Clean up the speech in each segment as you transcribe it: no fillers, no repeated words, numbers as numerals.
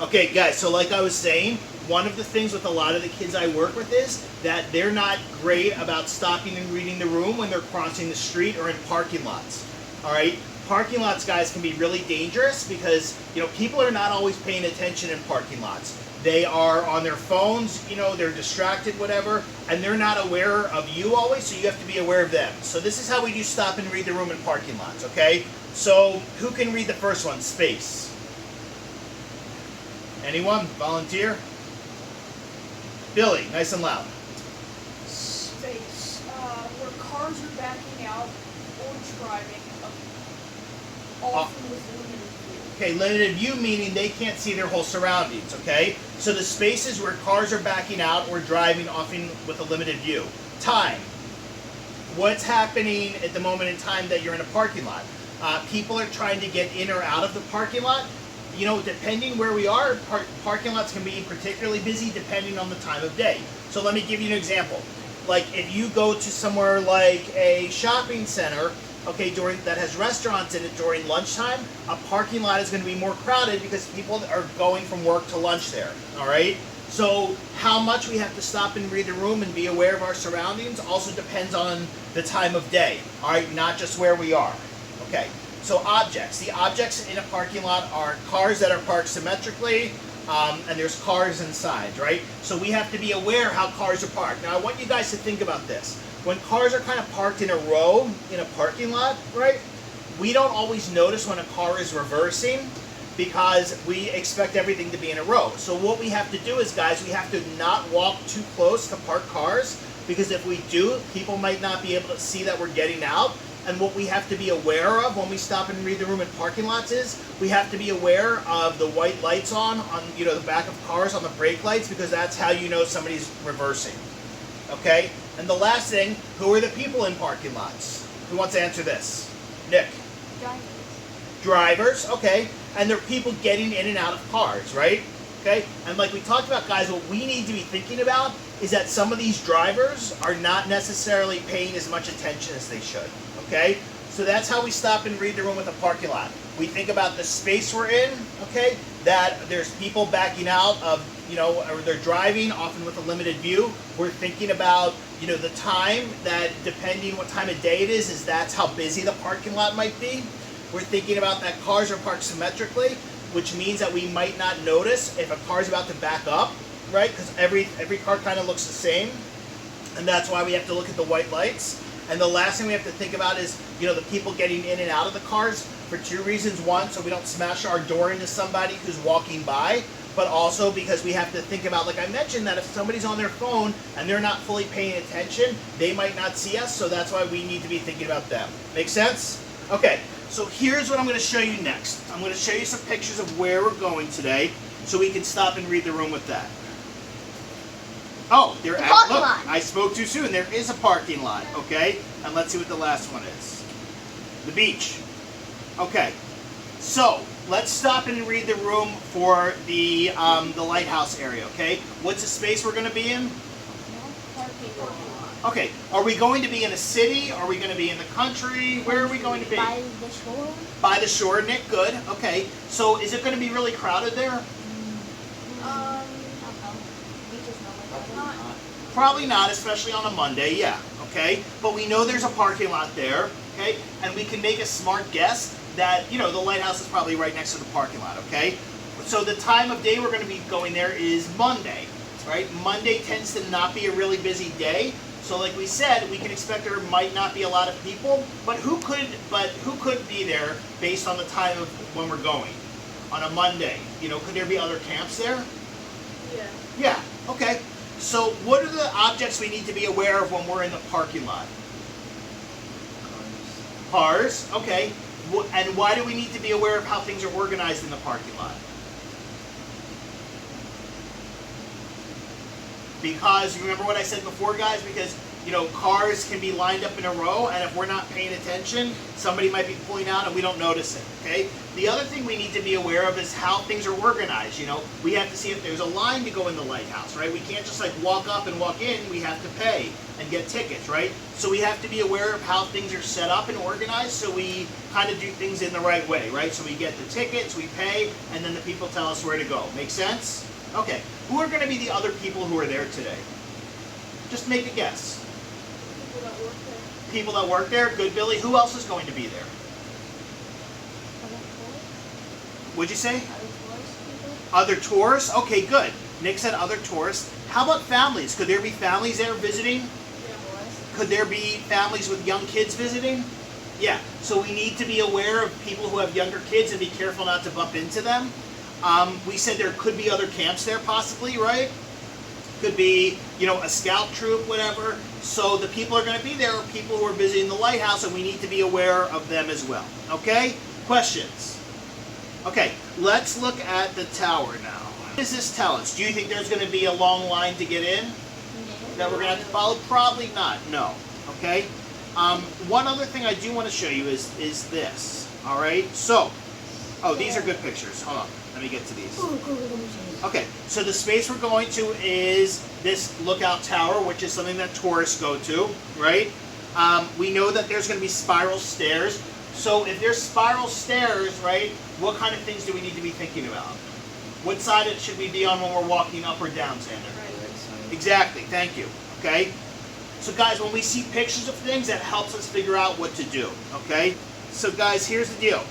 Okay, guys, so like I was saying, one of the things with a lot of the kids I work with is that they're not great about stopping and reading the room when they're crossing the street or in parking lots. All right? Parking lots, guys, can be really dangerous because, people are not always paying attention in parking lots. They are on their phones, they're distracted, whatever, and they're not aware of you always, so you have to be aware of them. So this is how we do stop and read the room in parking lots, okay? So who can read the first one? Space. Anyone? Volunteer? Billy, nice and loud. Space. Where cars are backing out or driving, often with limited view. Okay, limited view meaning they can't see their whole surroundings, okay? So the spaces where cars are backing out or driving, often with a limited view. Time. What's happening at the moment in time that you're in a parking lot? People are trying to get in or out of the parking lot. Depending where we are, parking lots can be particularly busy depending on the time of day. So let me give you an example. Like if you go to somewhere like a shopping center, okay, that has restaurants in it during lunchtime, a parking lot is going to be more crowded because people are going from work to lunch there, all right? So how much we have to stop and read the room and be aware of our surroundings also depends on the time of day, all right, not just where we are, okay? So objects. The objects in a parking lot are cars that are parked symmetrically, and there's cars inside, right? So we have to be aware how cars are parked. Now I want you guys to think about this. When cars are kind of parked in a row in a parking lot, right, we don't always notice when a car is reversing because we expect everything to be in a row. So what we have to do is, guys, we have to not walk too close to parked cars because if we do, people might not be able to see that we're getting out. And what we have to be aware of when we stop and read the room in parking lots is we have to be aware of the white lights on the back of cars on the brake lights because that's how you know somebody's reversing. Okay? And the last thing, who are the people in parking lots? Who wants to answer this? Nick. Drivers, okay. And they're people getting in and out of cars, right? Okay? And like we talked about, guys, what we need to be thinking about is that some of these drivers are not necessarily paying as much attention as they should. Okay? So that's how we stop and read the room with a parking lot. We think about the space we're in, okay? That there's people backing out of, or they're driving, often with a limited view. We're thinking about, the time that, depending what time of day it is that's how busy the parking lot might be. We're thinking about that cars are parked symmetrically, which means that we might not notice if a car's about to back up, right? Because every car kind of looks the same. And that's why we have to look at the white lights. And the last thing we have to think about is, the people getting in and out of the cars for two reasons. One, so we don't smash our door into somebody who's walking by, but also because we have to think about, like I mentioned, that if somebody's on their phone and they're not fully paying attention, they might not see us, so that's why we need to be thinking about them. Make sense? Okay, so here's what I'm going to show you next. I'm going to show you some pictures of where we're going today, so we can stop and read the room with that. Oh, look, I spoke too soon. There is a parking lot, okay? And let's see what the last one is. The beach. Okay, so let's stop and read the room for the lighthouse area, okay? What's the space we're going to be in? Okay, are we going to be in a city? Are we going to be in the country? Where are we going to be? By the shore. By the shore, Nick, good. Okay, so is it going to be really crowded there? Probably not, especially on a Monday, yeah, okay? But we know there's a parking lot there, okay? And we can make a smart guess that, the lighthouse is probably right next to the parking lot, okay? So the time of day we're going to be going there is Monday, right? Monday tends to not be a really busy day. So like we said, we can expect there might not be a lot of people, but who could be there based on the time of when we're going? On a Monday, could there be other camps there? Yeah. Yeah, okay. So what are the objects we need to be aware of when we're in the parking lot? Cars, okay. And why do we need to be aware of how things are organized in the parking lot? Because, you remember what I said before, guys? Because you know, cars can be lined up in a row, and if we're not paying attention, somebody might be pulling out and we don't notice it, okay? The other thing we need to be aware of is how things are organized, you know? We have to see if there's a line to go in the lighthouse, right? We can't just like walk up and walk in, we have to pay and get tickets, right? So we have to be aware of how things are set up and organized so we kind of do things in the right way, right? So we get the tickets, we pay, and then the people tell us where to go. Make sense? Okay, who are gonna be the other people who are there today? Just make a guess. People that work there. People that work there, good Billy. Who else is going to be there? What'd you say? Other tourists? Okay, good. Nick said other tourists. How about families? Could there be families there visiting? Could there be families with young kids visiting? Yeah. So we need to be aware of people who have younger kids and be careful not to bump into them. We said there could be other camps there possibly, right? Could be, you know, a scout troop, whatever. So the people are going to be there are people who are visiting the lighthouse, and we need to be aware of them as well. Okay? Questions? Okay, let's look at the tower now. What does this tell us? Do you think there's going to be a long line to get in that we're going to have to follow? Probably not. No. Okay? One other thing I do want to show you is this. All right? So, oh, these are good pictures. Hold on. Let me get to these. Okay, so the space we're going to is this lookout tower, which is something that tourists go to, right? We know that there's going to be spiral stairs. So if there's spiral stairs, right, what kind of things do we need to be thinking about? What side should we be on when we're walking up or down, Xander? Exactly, thank you. Okay? So guys, when we see pictures of things, that helps us figure out what to do. Okay? So guys, here's the deal.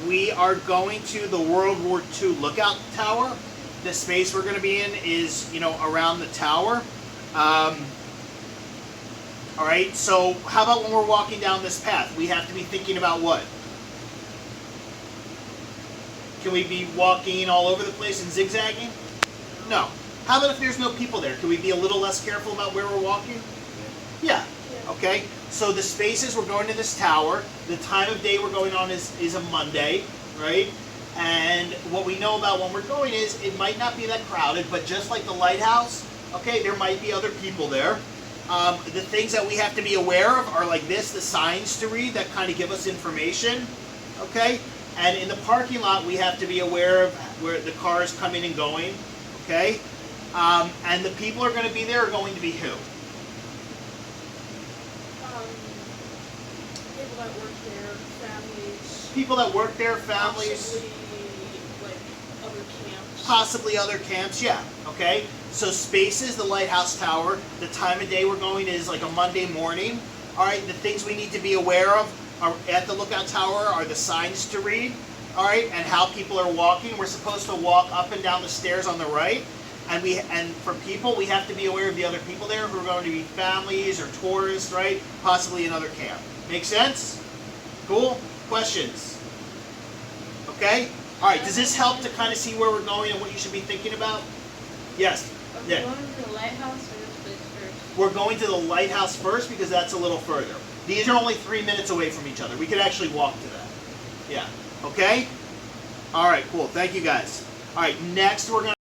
We are going to the World War II lookout tower. The space we're going to be in is, you know, around the tower. All right, so how about when we're walking down this path? We have to be thinking about what? Can we be walking all over the place and zigzagging? No. How about if there's no people there? Can we be a little less careful about where we're walking? Yeah. Okay, so the spaces, we're going to this tower. The time of day we're going on is a Monday, right? And what we know about when we're going is it might not be that crowded, but just like the lighthouse, okay, there might be other people there. The things that we have to be aware of are like this, the signs to read that kind of give us information, okay? And in the parking lot, we have to be aware of where the cars coming and going, okay? And the people are going to be there are going to be who? People that work there, families. People that work there, families. Possibly Possibly other camps. other camps, yeah, okay? So spaces, the lighthouse tower, the time of day we're going is like a Monday morning. All right, the things we need to be aware of are at the lookout tower are the signs to read, all right, and how people are walking. We're supposed to walk up and down the stairs on the right, and for people, we have to be aware of the other people there who are going to be families or tourists, right? Possibly another camp. Make sense? Cool? Questions? Okay? All right, does this help to kind of see where we're going and what you should be thinking about? Yes? Are Yeah. we going to the lighthouse or this place first? We're going to the lighthouse first because that's a little further. These are only 3 minutes away from each other. We could actually walk to that. Yeah. Okay? All right, cool. Thank you, guys. All right, next we're going to